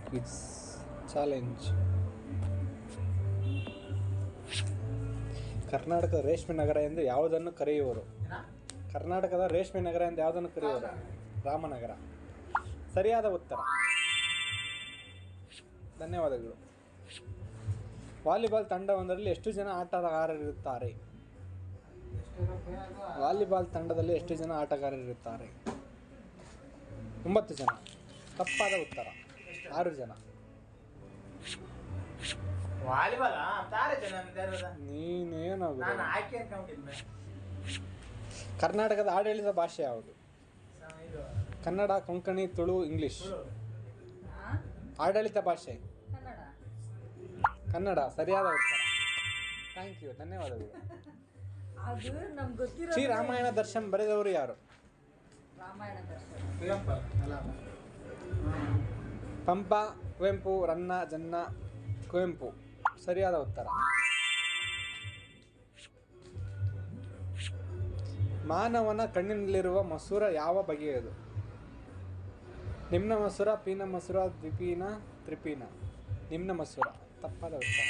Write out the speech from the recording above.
Quiz challenge. ಕರ್ನಾಟಕದ ರೇಷ್ಮೆ ನಗರ ಎಂದು ಯಾವುದನ್ನು ಕರೆಯುವರು? ಕರ್ನಾಟಕದ ರೇಷ್ಮೆ ನಗರ ಎಂದು ಯಾವುದನ್ನು ಕರೆಯುವರು? ರಾಮನಗರ. ಸರಿಯಾದ ಉತ್ತರ. ಧನ್ಯವಾದಗಳು. ವಾಲಿಬಾಲ್ ತಂಡವೊಂದರಲ್ಲಿ ಎಷ್ಟು ಜನ ಆಟಗಾರರಿರುತ್ತಾರೆ? ವಾಲಿಬಾಲ್ ತಂಡದಲ್ಲಿ ಎಷ್ಟು ಜನ ಆಟಗಾರರಿರುತ್ತಾರೆ? 9 ಜನ. ತಪ್ಪಾದ ಉತ್ತರ. 6 ಜನ. ನೀನೇನಾಗ ಕರ್ನಾಟಕದ ಆಡಳಿತ ಭಾಷೆ ಯಾವುದು? ಕನ್ನಡ, ಕೊಂಕಣಿ, ತುಳು, ಇಂಗ್ಲಿಷ್. ಆಡಳಿತ ಭಾಷೆ ಕನ್ನಡ. ಸರಿಯಾದ ಉತ್ತರ. Thank you. ಧನ್ಯವಾದಗಳು. ಶ್ರೀ ರಾಮಾಯಣ ದರ್ಶನ್ ಬರೆದವರು ಯಾರು? ಪಂಪ, ಕುವೆಂಪು, ರನ್ನ, ಜನ್ನ, ಕುವೆಂಪು. ಸರಿಯಾದ ಉತ್ತರ. ಮಾನವನ ಕಣ್ಣಿನಲ್ಲಿರುವ ಮಸೂರ ಯಾವ ಬಗೆಯದು? ನಿಮ್ನ ಮಸೂರ, ಪೀನ ಮಸೂರ, ದ್ವಿಪೀನ, ತ್ರಿಪೀನ. ನಿಮ್ನ ಮಸೂರ. ತಪ್ಪಾದ ಉತ್ತರ.